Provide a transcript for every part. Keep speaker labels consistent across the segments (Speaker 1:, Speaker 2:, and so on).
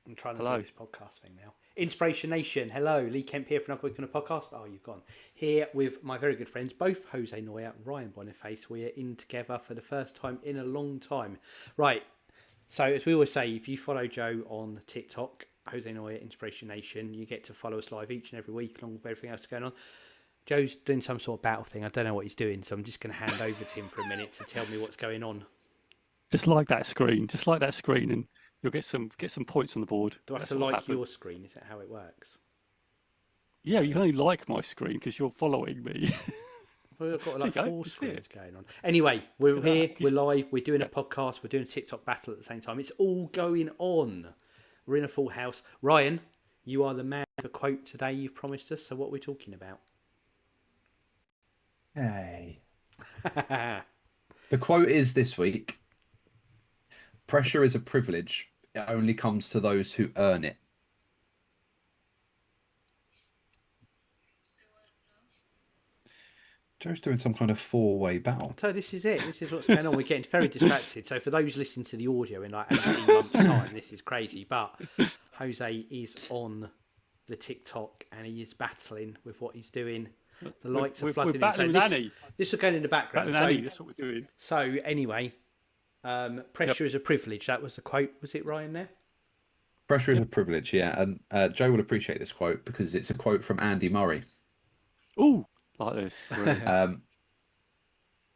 Speaker 1: I'm trying to do
Speaker 2: Hello.
Speaker 1: this podcast thing now. Inspiration Nation, hello. Lee Kemp here for another week on a podcast. Oh, you've gone. Here with my very good friends, both Jose Noya, Ryan Boniface. We are in together for the first time in a long time. Right, so as we always say, if you follow Joe on TikTok, Jose Noya, Inspiration Nation, you get to follow us live each and every week along with everything else going on. Joe's doing some sort of battle thing. I don't know what he's doing, so I'm just going to hand over to him for a minute to tell me what's going on.
Speaker 2: Just like that screen. Just like that screen, and you'll get some points on the board.
Speaker 1: Do I have
Speaker 2: That's
Speaker 1: to
Speaker 2: what will
Speaker 1: like
Speaker 2: happen.
Speaker 1: your screen? Is that how it works?
Speaker 2: Yeah, you can only like my screen because you're following me.
Speaker 1: We've got
Speaker 2: There you
Speaker 1: like
Speaker 2: go.
Speaker 1: four
Speaker 2: You see it.
Speaker 1: screens going on. Anyway, we're
Speaker 2: Look at
Speaker 1: here,
Speaker 2: that.
Speaker 1: we're live, we're doing a
Speaker 2: Yeah.
Speaker 1: podcast, we're doing a TikTok battle at the same time. It's all going on. We're in a full house. Ryan, you are the man of a quote today you've promised us. So what are we talking about?
Speaker 3: Hey. The quote is this week: pressure is a privilege. It only comes to those who earn it. Joe's doing some kind of four-way battle.
Speaker 1: So this is it. This is what's going on. We're getting very distracted. So for those listening to the audio in like 18 months' time, this is crazy. But Jose is on the TikTok and he is battling with what he's doing. The likes are
Speaker 2: We're
Speaker 1: flooding in.
Speaker 2: battling with Annie.
Speaker 1: This is going in the background.
Speaker 2: Battling Annie. That's what we're doing.
Speaker 1: So anyway, pressure is a privilege. That was the quote. Was it Ryan there?
Speaker 3: Pressure is a privilege, yeah. And Joe will appreciate this quote because it's a quote from Andy Murray.
Speaker 2: Ooh, like this. Really.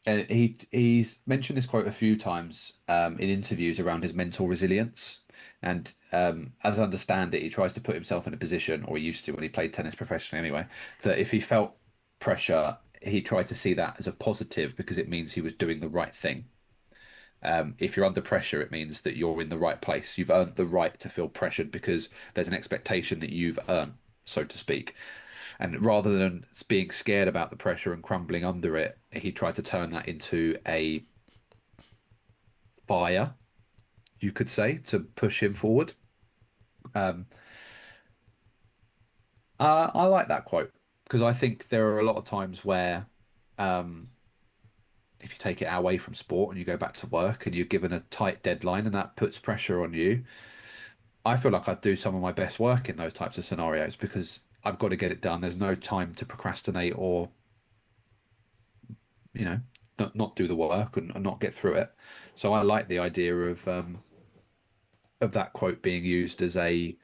Speaker 3: And he's mentioned this quote a few times in interviews around his mental resilience. And as I understand it, he tries to put himself in a position, or he used to when he played tennis professionally anyway, that if he felt pressure, he tried to see that as a positive because it means he was doing the right thing. If you're under pressure, it means that you're in the right place. You've earned the right to feel pressured because there's an expectation that you've earned, so to speak. And rather than being scared about the pressure and crumbling under it, he tried to turn that into a fire, you could say, to push him forward. Um, I like that quote because I think there are a lot of times where, um, if you take it away from sport and you go back to work and you're given a tight deadline and that puts pressure on you, I feel like I do some of my best work in those types of scenarios because I've got to get it done. There's no time to procrastinate or, you know, not do the work and not get through it. So I like the idea of that quote being used as a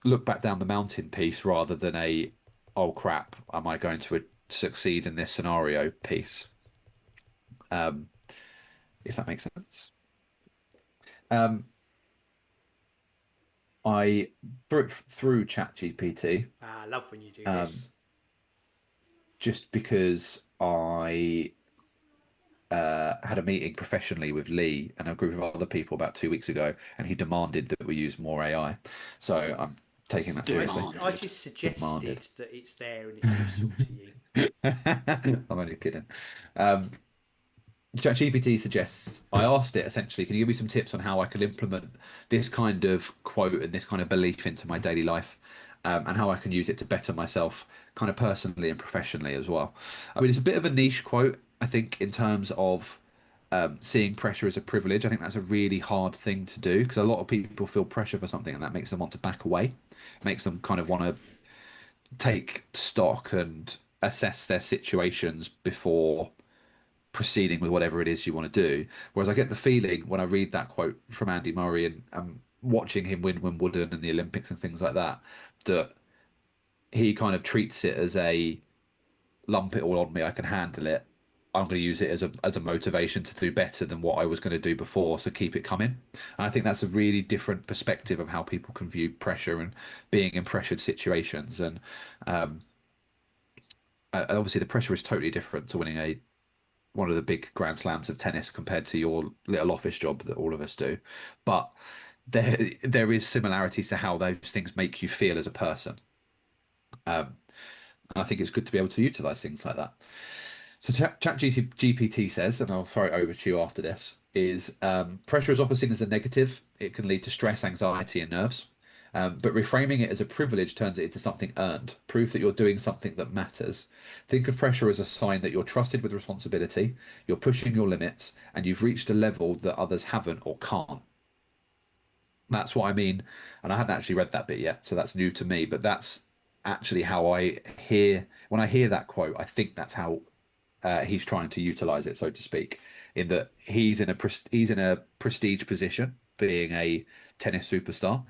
Speaker 3: look back down the mountain piece rather than a oh crap, am I going to succeed in this scenario piece? Um, if that makes sense. Um, I threw it through ChatGPT
Speaker 1: I love when you do
Speaker 3: um,
Speaker 1: this.
Speaker 3: just because I had a meeting professionally with Lee and a group of other people about 2 weeks ago, and he demanded that we use more AI. So I'm taking that seriously.
Speaker 1: I just suggested
Speaker 3: Demanded.
Speaker 1: that it's there and it's useful to you.
Speaker 3: I'm only kidding. Um, ChatGPT suggests I asked it essentially, can you give me some tips on how I could implement this kind of quote and this kind of belief into my daily life, and how I can use it to better myself, kind of personally and professionally as well. I mean, it's a bit of a niche quote, I think, in terms of seeing pressure as a privilege. I think that's a really hard thing to do because a lot of people feel pressure for something and that makes them want to back away, makes them kind of want to take stock and assess their situations before proceeding with whatever it is you want to do. Whereas I get the feeling when I read that quote from Andy Murray and watching him win Wimbledon and the Olympics and things like that, that he kind of treats it as a lump it all on me, I can handle it. I'm going to use it as a motivation to do better than what I was going to do before, so keep it coming. And I think that's a really different perspective of how people can view pressure and being in pressured situations. And um, obviously, the pressure is totally different to winning a one of the big grand slams of tennis compared to your little office job that all of us do. But there is similarities to how those things make you feel as a person. Um, and I think it's good to be able to utilize things like that. So GPT says, and I'll throw it over to you after this, is pressure is often seen as a negative. It can lead to stress, anxiety, and nerves. But reframing it as a privilege turns it into something earned, proof that you're doing something that matters. Think of pressure as a sign that you're trusted with responsibility, you're pushing your limits, and you've reached a level that others haven't or can't. That's what I mean. And I hadn't actually read that bit yet, so that's new to me. But that's actually how I hear when I hear that quote. I think that's how he's trying to utilize it, so to speak, in that he's in a prestige position, being a tennis superstar,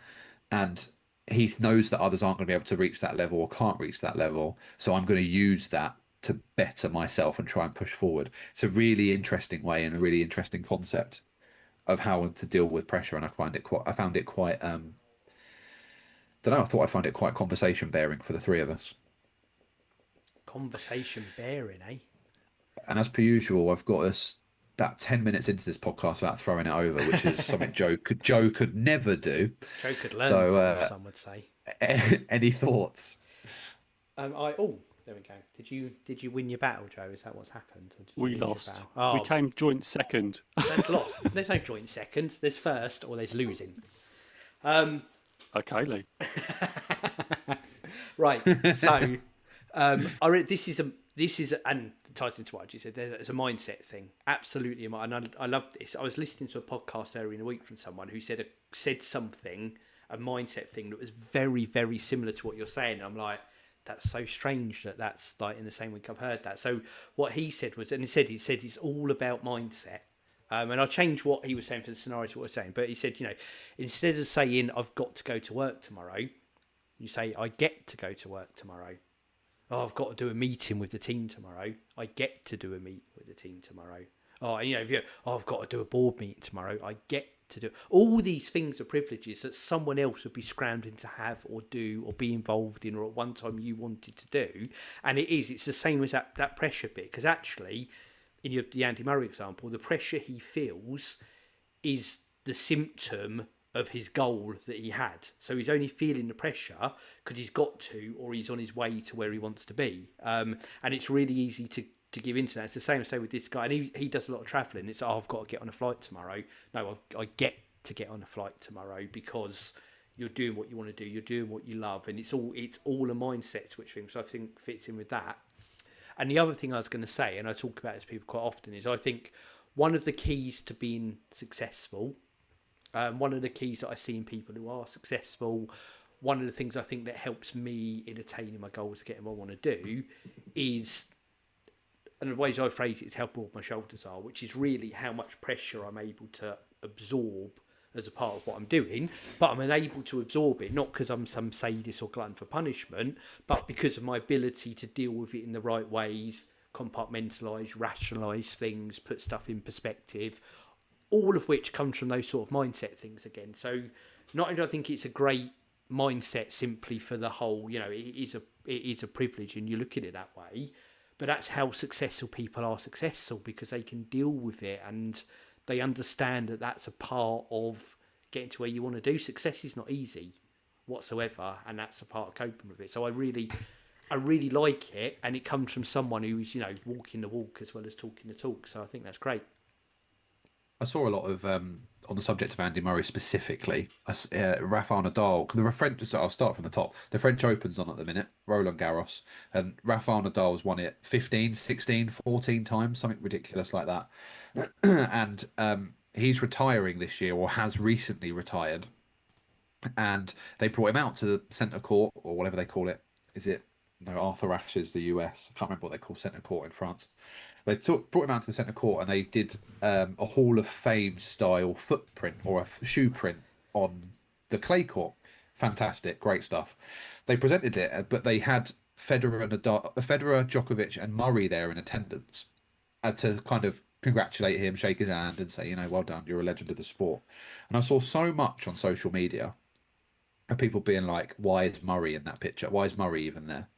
Speaker 3: and he knows that others aren't going to be able to reach that level or can't reach that level. So I'm going to use that to better myself and try and push forward. It's a really interesting way and a really interesting concept of how to deal with pressure, and I found it quite don't know, I thought I'd find it quite conversation bearing for the three of us.
Speaker 1: Conversation bearing, eh?
Speaker 3: And as per usual, I've got us about 10 minutes into this podcast without throwing it over, which is something Joe could never do.
Speaker 1: Joe could learn
Speaker 3: So
Speaker 1: from, some would say.
Speaker 3: any thoughts?
Speaker 1: There we go. Did you win your battle, Joe? Is that what's happened? Or did you
Speaker 2: We
Speaker 1: lose your
Speaker 2: lost.
Speaker 1: battle? Oh,
Speaker 2: We came joint second.
Speaker 1: there's lost. There's no joint second. There's first or there's losing.
Speaker 2: Okay, Lee.
Speaker 1: Right. So, I read this is and it ties into what you said. There's a mindset thing. Absolutely, and I love this. I was listening to a podcast earlier in the week from someone who said something, a mindset thing that was very, very similar to what you're saying. And I'm like, that's so strange that's like in the same week I've heard that. So what he said was, and he said it's all about mindset. And I'll change what he was saying for the scenario to what I was saying. But he said, instead of saying I've got to go to work tomorrow, you say I get to go to work tomorrow. Oh, I've got to do a meeting with the team tomorrow. I get to do a meeting with the team tomorrow. Oh, I've got to do a board meeting tomorrow. I get to do all these things are privileges that someone else would be scrambling to have or do or be involved in, or at one time you wanted to do. And it's the same as that pressure bit, because actually, in the Andy Murray example, the pressure he feels is the symptom of his goal that he had. So he's only feeling the pressure because he's got to, or he's on his way to where he wants to be. And it's really easy to give into that. It's the same, say, with this guy, and he does a lot of travelling. It's, I've got to get on a flight tomorrow. No, I get to get on a flight tomorrow because you're doing what you want to do. You're doing what you love, and it's all a mindset switch thing. So I think fits in with that. And the other thing I was going to say, and I talk about it to people quite often, is I think one of the keys to being successful, one of the keys that I see in people who are successful, one of the things I think that helps me in attaining my goals, getting what I want to do, is, and the ways I phrase it is how broad my shoulders are, which is really how much pressure I'm able to absorb as a part of what I'm doing, but I'm unable to absorb it, not because I'm some sadist or glutton for punishment, but because of my ability to deal with it in the right ways, compartmentalise, rationalise things, put stuff in perspective, all of which comes from those sort of mindset things again. So not only do I think it's a great mindset simply for the whole, it is a privilege and you look at it that way, but that's how successful people are successful, because they can deal with it and they understand that that's a part of getting to where you want to do. Success is not easy whatsoever, and that's a part of coping with it. So I really like it, and it comes from someone who's, walking the walk as well as talking the talk. So I think that's great.
Speaker 3: I saw a lot of on the subject of Andy Murray specifically, Rafael Nadal. So I'll start from the top. The French Open's on at the minute, Roland Garros, and Rafael Nadal's won it 15, 16, 14 times, something ridiculous like that. And he's retiring this year, or has recently retired. And they brought him out to the centre court, or whatever they call it. Is it? No, Arthur Ashe's the US. I can't remember what they call centre court in France. They brought him out to the centre court, and they did a Hall of Fame style footprint or a shoe print on the clay court. Fantastic, great stuff. They presented it, but they had Federer, Djokovic, and Murray there in attendance, to kind of congratulate him, shake his hand, and say, well done, you're a legend of the sport. And I saw so much on social media of people being like, why is Murray in that picture? Why is Murray even there?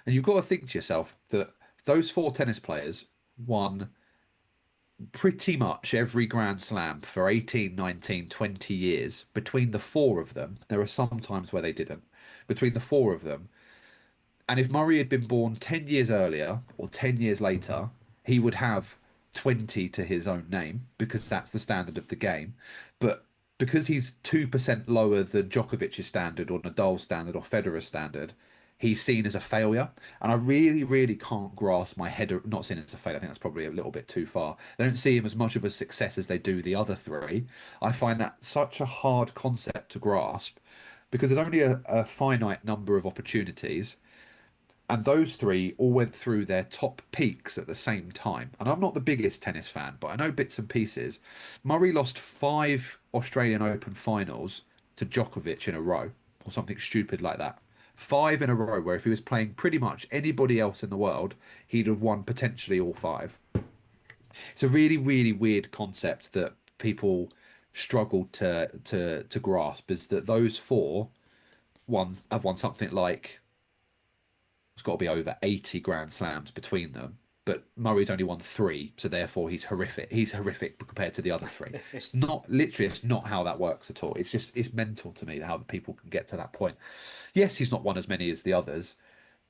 Speaker 3: And you've got to think to yourself that those four tennis players won pretty much every Grand Slam for 18, 19, 20 years. Between the four of them, there are some times where they didn't. Between the four of them, and if Murray had been born 10 years earlier or 10 years later, he would have 20 to his own name, because that's the standard of the game. But because he's 2% lower than Djokovic's standard or Nadal's standard or Federer's standard, he's seen as a failure. And I really, really can't grasp my head, not seen as a failure. I think that's probably a little bit too far. They don't see him as much of a success as they do the other three. I find that such a hard concept to grasp because there's only a finite number of opportunities. And those three all went through their top peaks at the same time. And I'm not the biggest tennis fan, but I know bits and pieces. Murray lost 5 Australian Open finals to Djokovic in a row, or something stupid like that. 5 in a row, where if he was playing pretty much anybody else in the world, he'd have won potentially all 5. It's a really, really weird concept that people struggle to grasp, is that those 4 have won something like, it's got to be over 80 Grand Slams between them. But Murray's only won 3, so therefore he's horrific. He's horrific compared to the other 3. It's not how that works at all. It's mental to me how people can get to that point. Yes, he's not won as many as the others,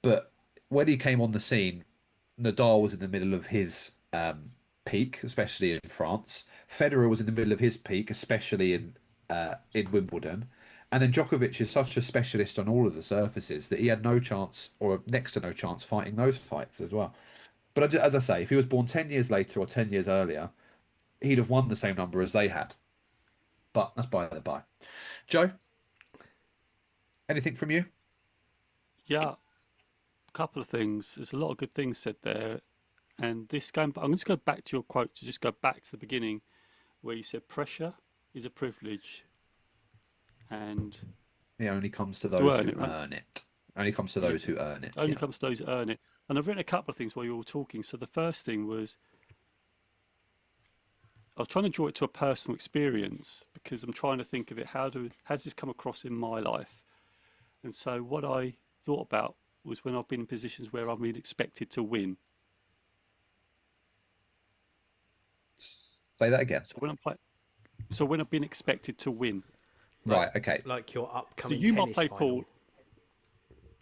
Speaker 3: but when he came on the scene, Nadal was in the middle of his peak, especially in France. Federer was in the middle of his peak, especially in Wimbledon. And then Djokovic is such a specialist on all of the surfaces that he had no chance, or next to no chance, fighting those fights as well. But as I say, if he was born 10 years later or 10 years earlier, he'd have won the same number as they had. But that's by the by. Joe, anything from you?
Speaker 2: Yeah, a couple of things. There's a lot of good things said there. And this I'm going to go back to your quote, to just go back to the beginning where you said pressure is a privilege. And
Speaker 3: it only comes to those who earn it. Only comes to those who earn it.
Speaker 2: Only comes to those who earn it. And I've written a couple of things while you were talking. So the first thing was, I was trying to draw it to a personal experience because I'm trying to think of it. How does this come across in my life? And so what I thought about was when I've been in positions where I've been expected to win.
Speaker 3: Say that again.
Speaker 2: So when I've been expected to win.
Speaker 3: Right, okay.
Speaker 1: Like your upcoming
Speaker 2: so you
Speaker 1: tennis
Speaker 2: might play
Speaker 1: final.
Speaker 2: Paul.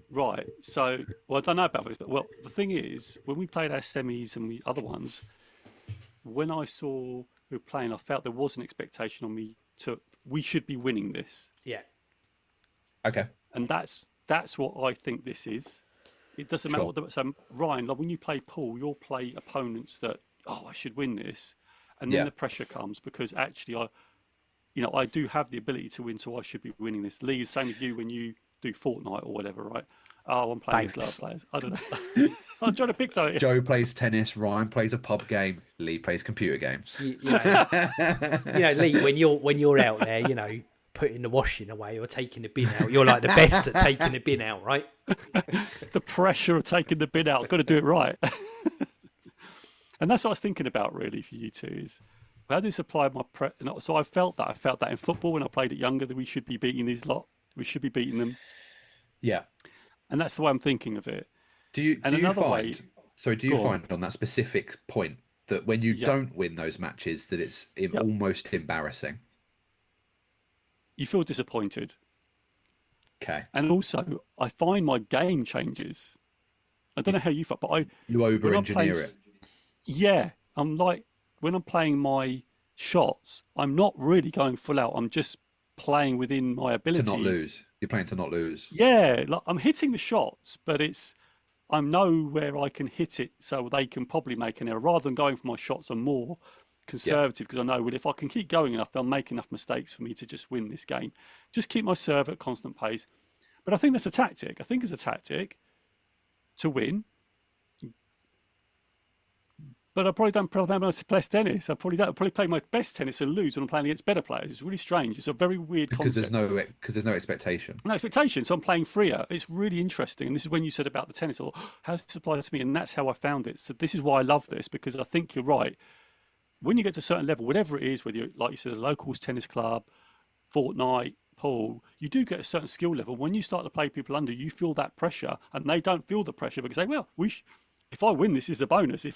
Speaker 2: Right. So, well, I don't know about this, but well, the thing is, when we played our semis and the other ones, when I saw who were playing, I felt there was an expectation on me we should be winning this.
Speaker 1: Yeah.
Speaker 3: Okay.
Speaker 2: And that's what I think this is. It doesn't matter what so Ryan, like when you play pool, you'll play opponents that, I should win this. And then the pressure comes because actually I do have the ability to win, so I should be winning this. Lee, the same with you when you do Fortnite or whatever, right? Oh, I'm playing against other players. I don't know. I'm trying to pick something.
Speaker 3: Joe plays tennis, Ryan plays a pub game, Lee plays computer games.
Speaker 1: You know, Lee, when you're out there, putting the washing away or taking the bin out, you're like the best at taking the bin out, right?
Speaker 2: The pressure of taking the bin out, I've got to do it right. And that's what I was thinking about really for you two is, how do you apply my so I felt that in football when I played it younger, that we should be beating these lot. We should be beating them.
Speaker 3: Yeah.
Speaker 2: And that's the way I'm thinking of it.
Speaker 3: Do you find on that specific point that when you don't win those matches that it's almost embarrassing?
Speaker 2: You feel disappointed.
Speaker 3: Okay.
Speaker 2: And also I find my game changes. I don't know how you feel, but
Speaker 3: you over-engineer it.
Speaker 2: Yeah. I'm like, when I'm playing my shots, I'm not really going full out. I'm just playing within my abilities.
Speaker 3: To not lose. You're playing to not lose.
Speaker 2: Yeah, like I'm hitting the shots, but I know where I can hit it so they can probably make an error. Rather than going for my shots, I'm more conservative because I know, well, if I can keep going enough, they'll make enough mistakes for me to just win this game. Just keep my serve at constant pace. But I think that's a tactic. I think it's a tactic to win. But I probably don't play my best tennis. I probably play my best tennis and lose when I'm playing against better players. It's really strange. It's a very weird concept.
Speaker 3: Because there's no expectation.
Speaker 2: No expectation. So I'm playing freer. It's really interesting. And this is when you said about the tennis. I thought, how does this apply to me? And that's how I found it. So this is why I love this, because I think you're right. When you get to a certain level, whatever it is, whether you're, like you said, a locals tennis club, Fortnite, pool, you do get a certain skill level. When you start to play people under, you feel that pressure, and they don't feel the pressure because they, well, if I win, this is a bonus.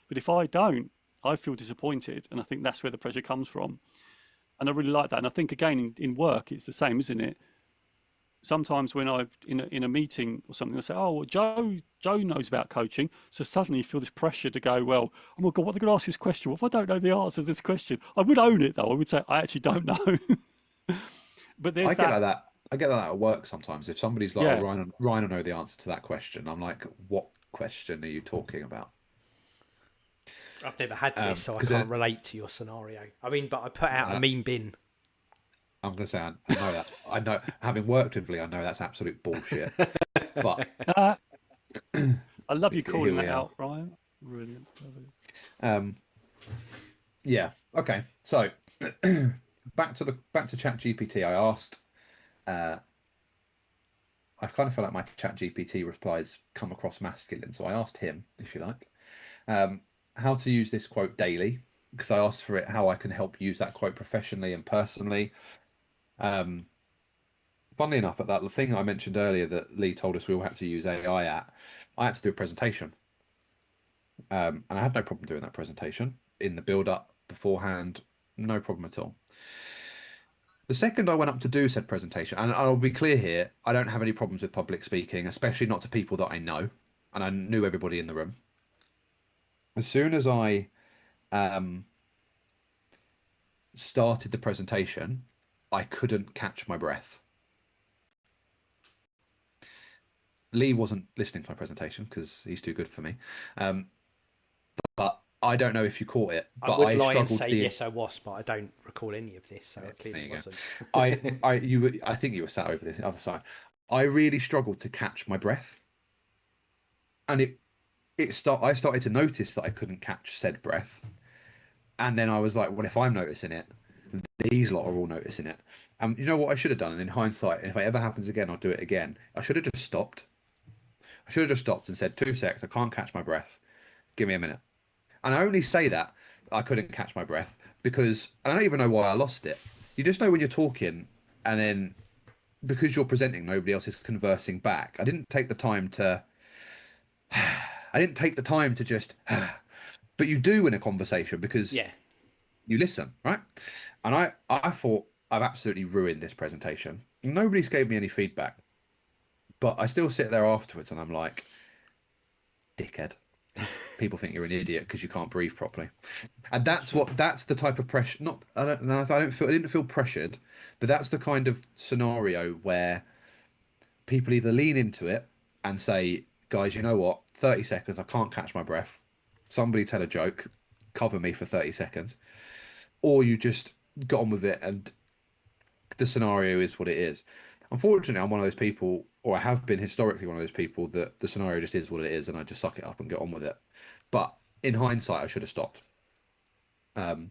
Speaker 2: But if I don't, I feel disappointed. And I think that's where the pressure comes from. And I really like that. And I think, again, in work, it's the same, isn't it? Sometimes when I'm in a meeting or something, I say, oh, well, Joe knows about coaching. So suddenly you feel this pressure to go, well, oh my God, what are they going to ask this question? What if I don't know the answer to this question? I would own it, though. I would say, I actually don't know. But there's
Speaker 3: I get like that. I get that at work sometimes. If somebody's like, "Oh,
Speaker 2: Yeah.
Speaker 3: Ryan will know the answer to that question," I'm like, "What question are you talking about?"
Speaker 1: I've never had this, so I
Speaker 3: Because
Speaker 1: can't relate to your scenario. I mean, but I put out a
Speaker 3: I'm
Speaker 1: meme bin.
Speaker 3: going to say I know that I know, having worked with Lee, I know that's absolute bullshit. But
Speaker 2: Uh, I love you
Speaker 3: here
Speaker 2: calling
Speaker 3: we
Speaker 2: that
Speaker 3: are.
Speaker 2: out, Ryan. Brilliant.
Speaker 3: Um, yeah. Okay. So back to Chat GPT. I asked. Uh, I kind of feel like my Chat GPT replies come across masculine, so I asked him, if you like, um, how to use this quote daily, because I asked for it how I can help use that quote professionally and personally. Um, Funnily enough, at that the thing I mentioned earlier that Lee told us we all had to use AI at, I had to do a presentation, and I had no problem doing that presentation in the build up beforehand, no problem at all. The second I went up to do said presentation, and I'll be clear here, I don't have any problems with public speaking, especially not to people that I know, and I knew everybody in the room. As soon as I um, started the presentation, I couldn't catch my breath. Lee wasn't listening to my presentation because he's too good for me. But I don't know if you caught it,
Speaker 1: I
Speaker 3: but
Speaker 1: would
Speaker 3: I
Speaker 1: lie and
Speaker 3: struggled
Speaker 1: say
Speaker 3: the.
Speaker 1: yes, I was, but I don't recall any of this, so
Speaker 3: Yeah,
Speaker 1: it
Speaker 3: there
Speaker 1: clearly
Speaker 3: you go.
Speaker 1: wasn't.
Speaker 3: I think you were sat over the other side. I really struggled to catch my breath, and I started to notice that I couldn't catch said breath, and then I was like, well, if I'm noticing it, these lot are all noticing it. And you know what I should have done? And in hindsight, if it ever happens again, I'll do it again. I should have just stopped. I should have just stopped and said, 2 secs, I can't catch my breath. Give me a minute. And I only say that I couldn't catch my breath because I don't even know why I lost it. You just know when you're talking and then because you're presenting, nobody else is conversing back. I didn't take the time to just, but you do in a conversation because
Speaker 1: Yeah,
Speaker 3: you listen, right? And I thought I've absolutely ruined this presentation. Nobody's gave me any feedback, but I still sit there afterwards and I'm like, dickhead. People think you're an idiot because you can't breathe properly. And that's the type of pressure. Not I didn't feel pressured, but that's the kind of scenario where people either lean into it and say, guys, you know what? 30 seconds, I can't catch my breath. Somebody tell a joke, cover me for 30 seconds. Or you just got on with it and the scenario is what it is. Unfortunately, I'm one of those people, or I have been historically one of those people that the scenario just is what it is and I just suck it up and get on with it. But in hindsight, I should have stopped. Um,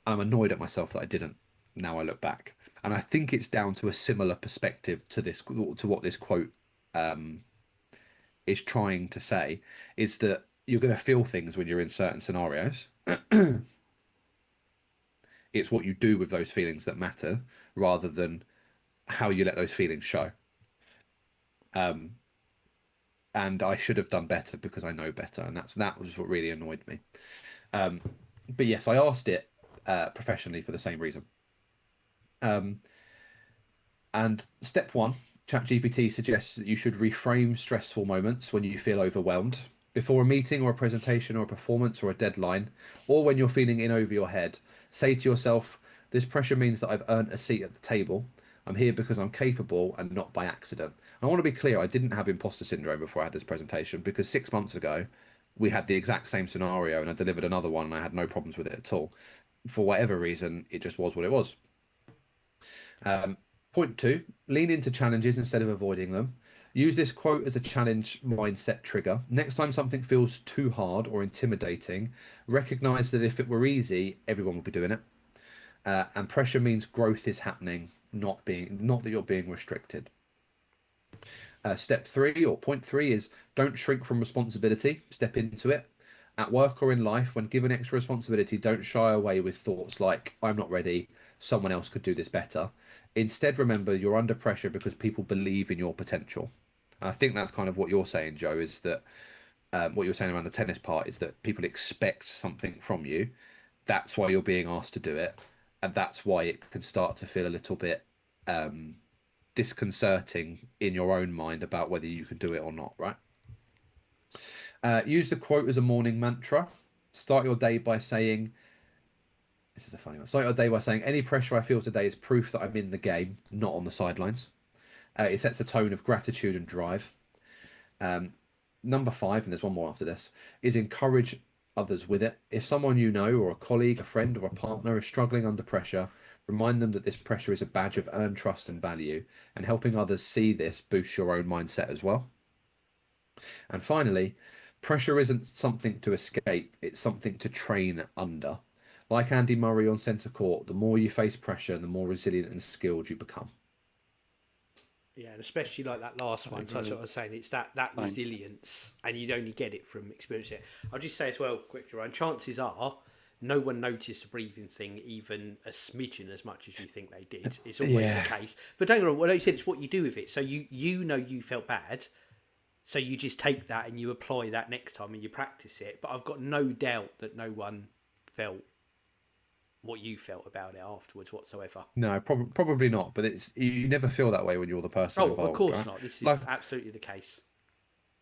Speaker 3: I'm annoyed at myself that I didn't. Now I look back, and I think it's down to a similar perspective to this, to what this quote um, is trying to say, is that you're going to feel things when you're in certain scenarios. It's what you do with those feelings that matter, rather than how you let those feelings show. Um, and I should have done better because I know better, and that was what really annoyed me. Um, but yes, I asked it professionally for the same reason. Um, And step one, ChatGPT suggests that you should reframe stressful moments when you feel overwhelmed. Before a meeting or a presentation or a performance or a deadline, or when you're feeling in over your head, say to yourself, this pressure means that I've earned a seat at the table. I'm here because I'm capable and not by accident. I want to be clear, I didn't have imposter syndrome before I had this presentation because 6 months ago, we had the exact same scenario and I delivered another one and I had no problems with it at all. For whatever reason, it just was what it was. Um, Point two, lean into challenges instead of avoiding them. Use this quote as a challenge mindset trigger. Next time something feels too hard or intimidating, recognize that if it were easy, everyone would be doing it. And pressure means growth is happening, not that you're being restricted. Step three or point three is don't shrink from responsibility, step into it. At work or in life, when given extra responsibility, don't shy away with thoughts like, I'm not ready, someone else could do this better. Instead, remember you're under pressure because people believe in your potential. And I think that's kind of what you're saying, Joe, is that what you're saying around the tennis part is that people expect something from you. That's why you're being asked to do it. And that's why it can start to feel a little bit disconcerting in your own mind about whether you can do it or not, right? Use the quote as a morning mantra. Start your day by saying, This is a funny one. Start your day by saying, any pressure I feel today is proof that I'm in the game, not on the sidelines. It sets a tone of gratitude and drive. Number 5, and there's one more after this, is encourage others with it. If someone you know, or a colleague, a friend, or a partner is struggling under pressure, remind them that this pressure is a badge of earned trust and value, and helping others see this boosts your own mindset as well. And finally, pressure isn't something to escape, it's something to train under. Like Andy Murray on centre court, the more you face pressure, the more resilient and skilled you become.
Speaker 1: Yeah, and especially like that last one, so that's what I was saying. It's that resilience, and you'd only get it from experiencing it. I'll just say as well, quickly, Ryan, chances are no one noticed the breathing thing even a smidgen as much as you think they did. It's always the case. But don't get me wrong, like you said, it's what you do with it. So you know you felt bad, so you just take that and you apply that next time and you practice it. But I've got no doubt that no one felt what you felt about it afterwards whatsoever.
Speaker 3: No, probably not. But it's, you never feel that way when you're the person involved.
Speaker 1: Of course
Speaker 3: right?
Speaker 1: not. This is absolutely the case.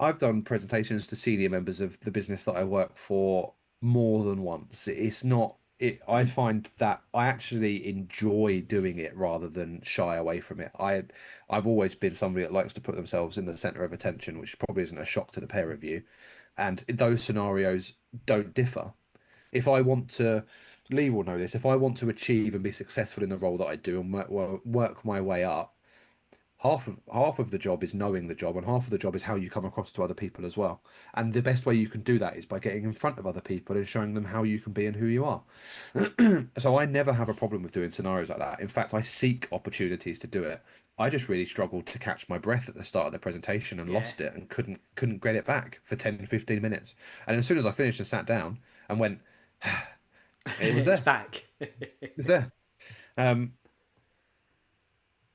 Speaker 3: I've done presentations to senior members of the business that I work for more than once. It's not it. I find that I actually enjoy doing it rather than shy away from it. I've always been somebody that likes to put themselves in the center of attention, which probably isn't a shock to the pair of you. And those scenarios don't differ. If I want to, Lee will know this. If I want to achieve and be successful in the role that I do and work my way up, half of the job is knowing the job, and half of the job is how you come across to other people as well. And the best way you can do that is by getting in front of other people and showing them how you can be and who you are. So I never have a problem with doing scenarios like that. In fact, I seek opportunities to do it. I just really struggled to catch my breath at the start of the presentation and lost it and couldn't get it back for 10, 15 minutes. And as soon as I finished and sat down and went, it was there.
Speaker 1: It's back.
Speaker 3: It was there.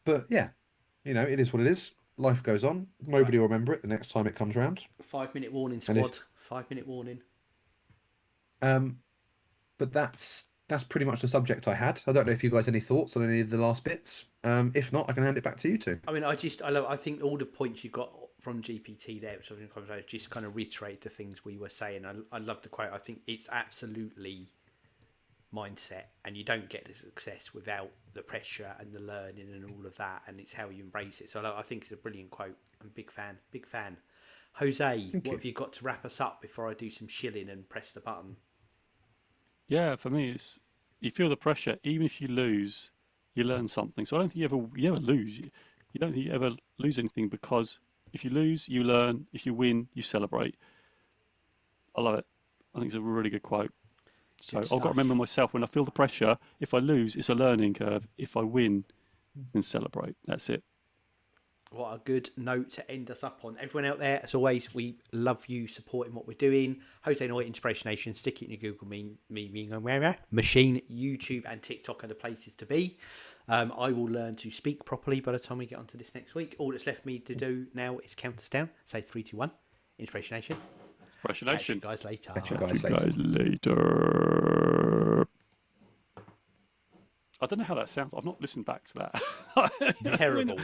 Speaker 3: But yeah, it is what it is. Life goes on. Nobody will remember it the next time it comes round.
Speaker 1: 5-minute warning, squad. 5-minute warning.
Speaker 3: But that's pretty much the subject I had. I don't know if you guys have any thoughts on any of the last bits. If not, I can hand it back to you two.
Speaker 1: I mean, I think all the points you got from GPT there, which I was just kind of reiterate the things we were saying. I love the quote. I think it's absolutely mindset, and you don't get the success without the pressure and the learning and all of that, and it's how you embrace it. So I think it's a brilliant quote. I'm a big fan. Jose, what have you got to wrap us up before I do some shilling and press the button?
Speaker 2: Yeah, for me, it's you feel the pressure. Even if you lose, you learn something. So I don't think you ever lose. You don't think you ever lose anything, because if you lose, you learn. If you win, you celebrate. I love it. I think it's a really good quote. So I've got to remember myself, when I feel the pressure, if I lose, it's a learning curve. If I win, then celebrate. That's it.
Speaker 1: What a good note to end us up on. Everyone out there, as always, we love you supporting what we're doing. Jose Noya, Inspirational, stick it in your Google machine. YouTube and TikTok are the places to be. I will learn to speak properly by the time we get onto this next week. All that's left me to do now is count us down. Say 3, 2, 1. Inspirational. Catch you guys later.
Speaker 2: I don't know how that sounds. I've not listened back to that.
Speaker 1: Terrible.